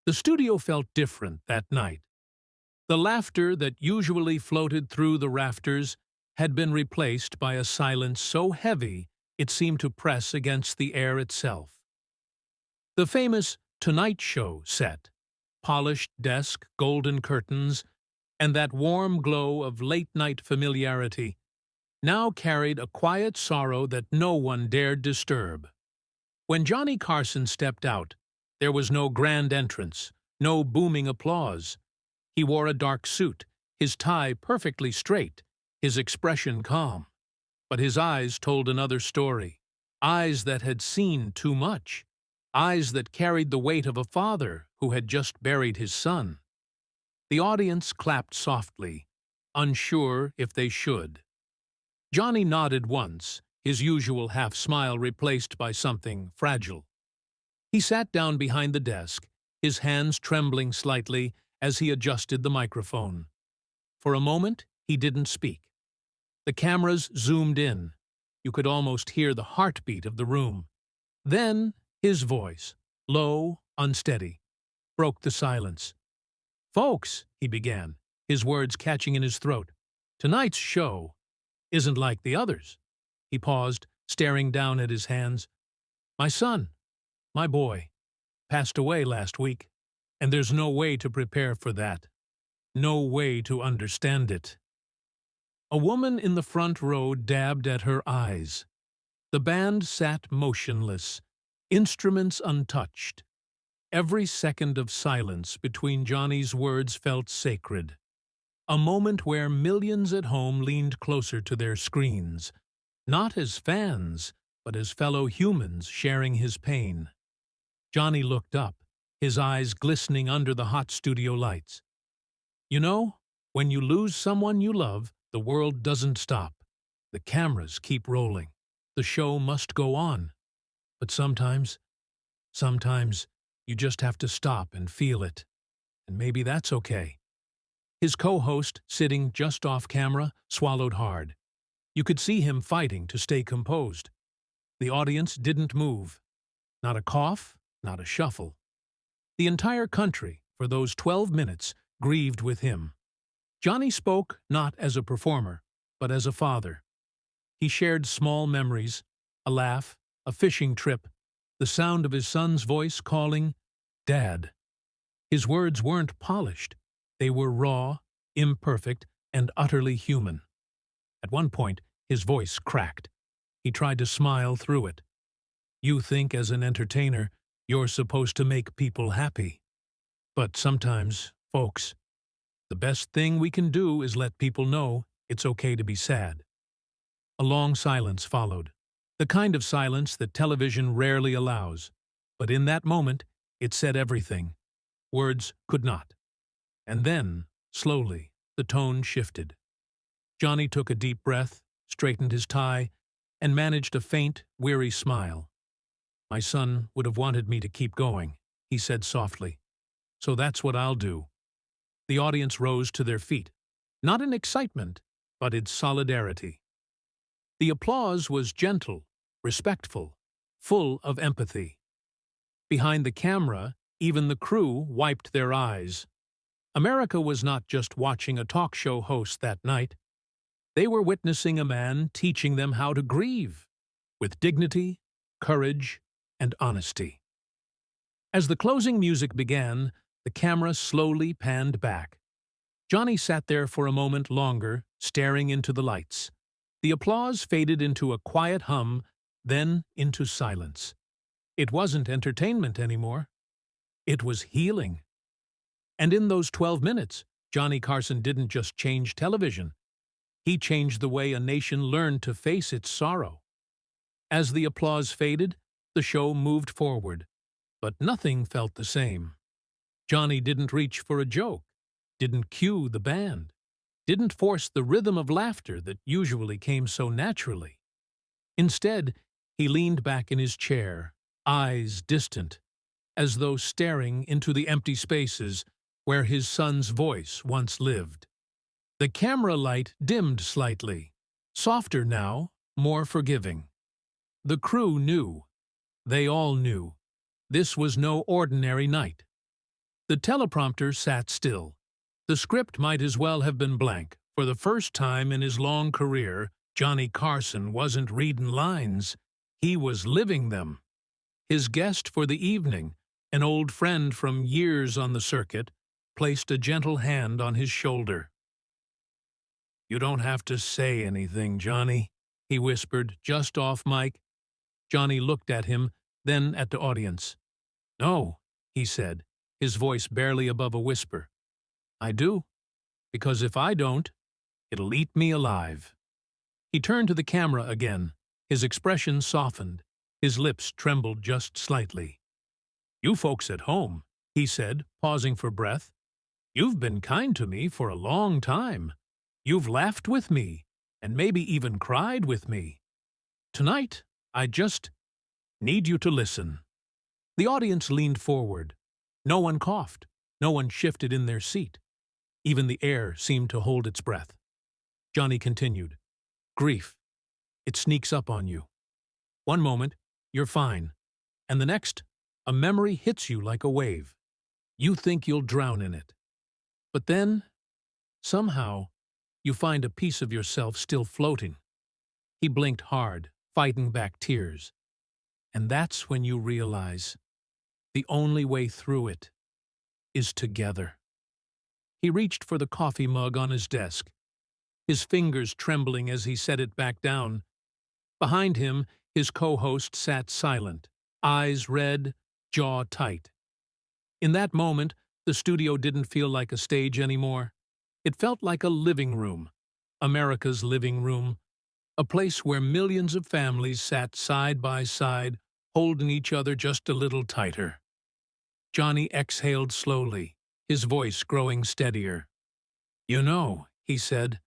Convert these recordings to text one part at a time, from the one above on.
The studio felt different that night. The laughter that usually floated through the rafters had been replaced by a silence so heavy it seemed to press against the air itself. The famous Tonight Show set, polished desk, golden curtains, and that warm glow of late-night familiarity, now carried a quiet sorrow that no one dared disturb. When Johnny Carson stepped out, there was no grand entrance, no booming applause. He wore a dark suit, his tie perfectly straight, his expression calm. But his eyes told another story, eyes that had seen too much, eyes that carried the weight of a father who had just buried his son. The audience clapped softly, unsure if they should. Johnny nodded once, his usual half-smile replaced by something fragile. He sat down behind the desk, his hands trembling slightly as he adjusted the microphone. For a moment, he didn't speak. The cameras zoomed in. You could almost hear the heartbeat of the room. Then, his voice, low, unsteady, broke the silence. "Folks," he began, his words catching in his throat, "tonight's show isn't like the others." He paused, staring down at his hands. "My son, my boy, passed away last week, and there's no way to prepare for that. No way to understand it." A woman in the front row dabbed at her eyes. The band sat motionless, instruments untouched. Every second of silence between Johnny's words felt sacred. A moment where millions at home leaned closer to their screens, not as fans, but as fellow humans sharing his pain. Johnny looked up, his eyes glistening under the hot studio lights. "You know, when you lose someone you love, the world doesn't stop. The cameras keep rolling. The show must go on. But sometimes, you just have to stop and feel it. And maybe that's okay." His co-host, sitting just off camera, swallowed hard. You could see him fighting to stay composed. The audience didn't move. Not a cough, not a shuffle. The entire country, for those 12 minutes, grieved with him. Johnny spoke not as a performer, but as a father. He shared small memories, a laugh, a fishing trip, the sound of his son's voice calling, "Dad." His words weren't polished. They were raw, imperfect, and utterly human. At one point, his voice cracked. He tried to smile through it. "You think as an entertainer, you're supposed to make people happy. But sometimes, folks, the best thing we can do is let people know it's okay to be sad." A long silence followed, the kind of silence that television rarely allows. But in that moment, it said everything. Words could not. And then, slowly, the tone shifted. Johnny took a deep breath, straightened his tie, and managed a faint, weary smile. "My son would have wanted me to keep going," he said softly. "So that's what I'll do." The audience rose to their feet, not in excitement, but in solidarity. The applause was gentle, respectful, full of empathy. Behind the camera, even the crew wiped their eyes. America was not just watching a talk show host that night. They were witnessing a man teaching them how to grieve, with dignity, courage, and honesty. As the closing music began, the camera slowly panned back. Johnny sat there for a moment longer, staring into the lights. The applause faded into a quiet hum, then into silence. It wasn't entertainment anymore. It was healing. And in those 12 minutes, Johnny Carson didn't just change television. He changed the way a nation learned to face its sorrow. As the applause faded, the show moved forward. But nothing felt the same. Johnny didn't reach for a joke, didn't cue the band, didn't force the rhythm of laughter that usually came so naturally. Instead, he leaned back in his chair, eyes distant, as though staring into the empty spaces where his son's voice once lived. The camera light dimmed slightly, softer now, more forgiving. The crew knew. They all knew. This was no ordinary night. The teleprompter sat still. The script might as well have been blank. For the first time in his long career, Johnny Carson wasn't reading lines. He was living them. His guest for the evening, an old friend from years on the circuit, placed a gentle hand on his shoulder. "You don't have to say anything, Johnny," he whispered, just off mic. Johnny looked at him, then at the audience. "No," he said, his voice barely above a whisper. "I do, because if I don't, it'll eat me alive." He turned to the camera again. His expression softened. His lips trembled just slightly. "You folks at home," he said, pausing for breath, "you've been kind to me for a long time. You've laughed with me, and maybe even cried with me. Tonight, I just need you to listen." The audience leaned forward. No one coughed. No one shifted in their seat. Even the air seemed to hold its breath. Johnny continued. "Grief. It sneaks up on you. One moment, you're fine, and the next, a memory hits you like a wave. You think you'll drown in it. But then, somehow, you find a piece of yourself still floating." He blinked hard, fighting back tears. "And that's when you realize the only way through it is together." He reached for the coffee mug on his desk, his fingers trembling as he set it back down. Behind him, his co-host sat silent, eyes red, jaw tight. In that moment, the studio didn't feel like a stage anymore. It felt like a living room, America's living room, a place where millions of families sat side by side, holding each other just a little tighter. Johnny exhaled slowly, his voice growing steadier. "You know," he said,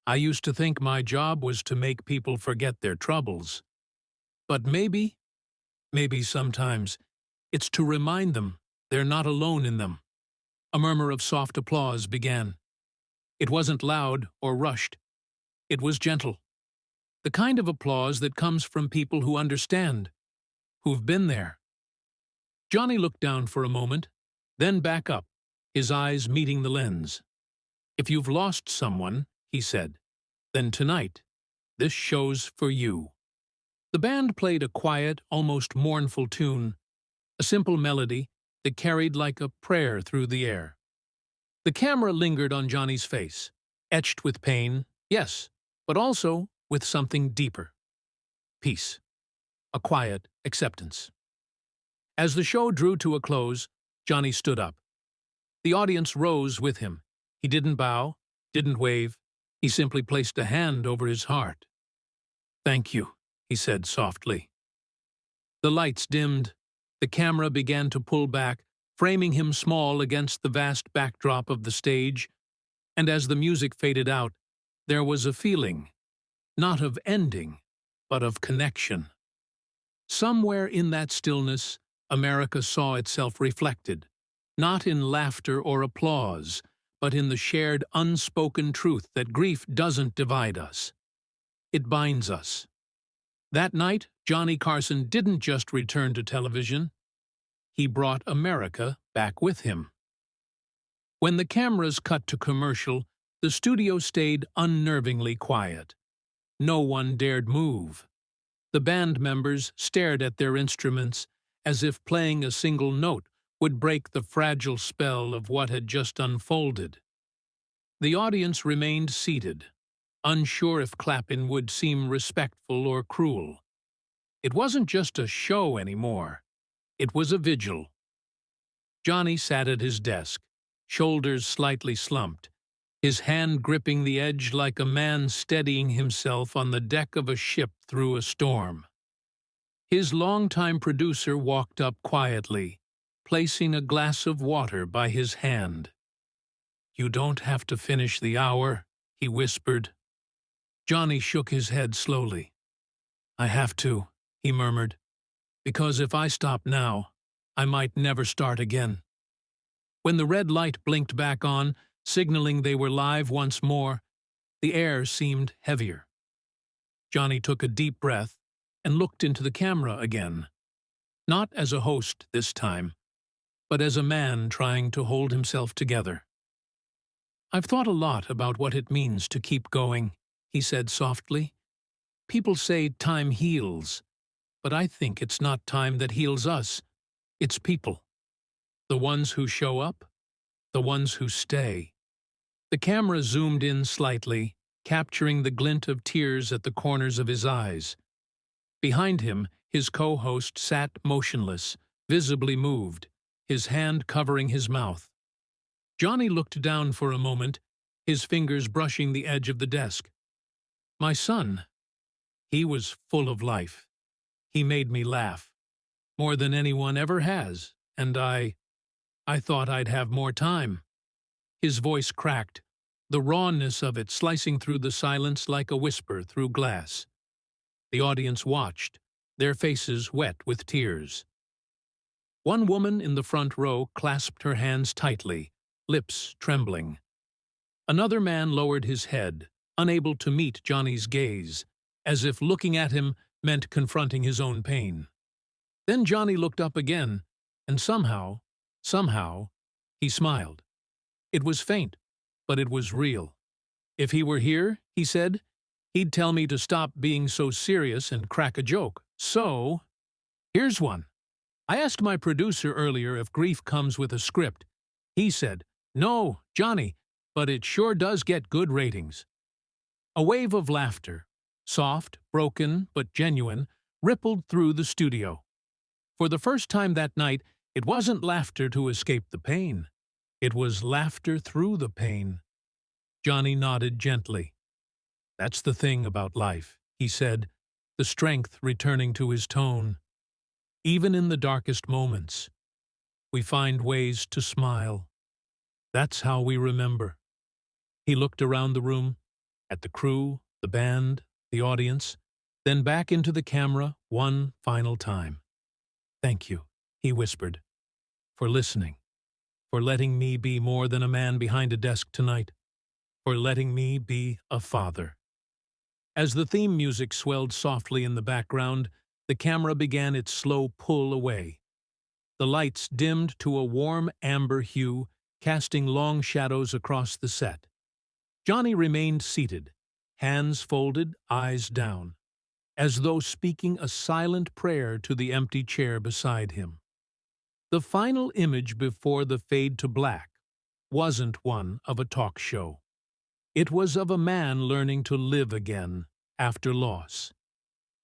"I used to think my job was to make people forget their troubles. But maybe sometimes, it's to remind them they're not alone in them." A murmur of soft applause began. It wasn't loud or rushed. It was gentle. The kind of applause that comes from people who understand, who've been there. Johnny looked down for a moment, then back up, his eyes meeting the lens. "If you've lost someone," he said, "then tonight, this show's for you." The band played a quiet, almost mournful tune, a simple melody that carried like a prayer through the air. The camera lingered on Johnny's face, etched with pain, yes, but also with something deeper. Peace. A quiet acceptance. As the show drew to a close, Johnny stood up. The audience rose with him. He didn't bow, didn't wave. He simply placed a hand over his heart. "Thank you," he said softly. The lights dimmed. The camera began to pull back, framing him small against the vast backdrop of the stage. And as the music faded out, there was a feeling, not of ending, but of connection. Somewhere in that stillness, America saw itself reflected, not in laughter or applause, but in the shared unspoken truth that grief doesn't divide us. It binds us. That night, Johnny Carson didn't just return to television. He brought America back with him. When the cameras cut to commercial, the studio stayed unnervingly quiet. No one dared move. The band members stared at their instruments as if playing a single note would break the fragile spell of what had just unfolded. The audience remained seated, unsure if clapping would seem respectful or cruel. It wasn't just a show anymore. It was a vigil. Johnny sat at his desk, shoulders slightly slumped, his hand gripping the edge like a man steadying himself on the deck of a ship through a storm. His longtime producer walked up quietly, placing a glass of water by his hand. "You don't have to finish the hour," he whispered. Johnny shook his head slowly. "I have to," he murmured, "because if I stop now, I might never start again." When the red light blinked back on, signaling they were live once more, the air seemed heavier. Johnny took a deep breath and looked into the camera again. Not as a host this time, but as a man trying to hold himself together. "I've thought a lot about what it means to keep going," he said softly. "People say time heals, but I think it's not time that heals us. It's people. The ones who show up, the ones who stay." The camera zoomed in slightly, capturing the glint of tears at the corners of his eyes. Behind him, his co-host sat motionless, visibly moved, his hand covering his mouth. Johnny looked down for a moment, his fingers brushing the edge of the desk. "My son. He was full of life. He made me laugh. More than anyone ever has, and I thought I'd have more time." His voice cracked, the rawness of it slicing through the silence like a whisper through glass. The audience watched, their faces wet with tears. One woman in the front row clasped her hands tightly, lips trembling. Another man lowered his head, unable to meet Johnny's gaze, as if looking at him meant confronting his own pain. Then Johnny looked up again, and somehow, he smiled. It was faint, but it was real. "If he were here," he said, "he'd tell me to stop being so serious and crack a joke. So, here's one. I asked my producer earlier if grief comes with a script. He said, 'No, Johnny, but it sure does get good ratings.'" A wave of laughter, soft, broken, but genuine, rippled through the studio. For the first time that night, it wasn't laughter to escape the pain. It was laughter through the pain. Johnny nodded gently. "That's the thing about life," he said, the strength returning to his tone. "Even in the darkest moments, we find ways to smile. That's how we remember." He looked around the room, at the crew, the band, the audience, then back into the camera one final time. "Thank you," he whispered, "for listening, for letting me be more than a man behind a desk tonight, for letting me be a father." As the theme music swelled softly in the background, the camera began its slow pull away. The lights dimmed to a warm amber hue, casting long shadows across the set. Johnny remained seated, hands folded, eyes down, as though speaking a silent prayer to the empty chair beside him. The final image before the fade to black wasn't one of a talk show. It was of a man learning to live again after loss.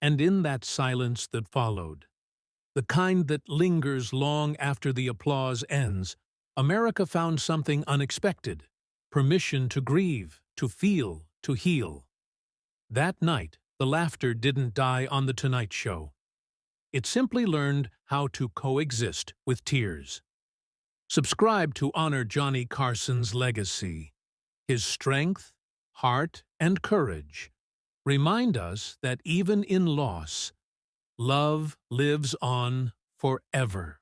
And in that silence that followed, the kind that lingers long after the applause ends, America found something unexpected: permission to grieve, to feel, to heal. That night, the laughter didn't die on The Tonight Show. It simply learned how to coexist with tears. Subscribe to honor Johnny Carson's legacy. His strength, heart, and courage remind us that even in loss, love lives on forever.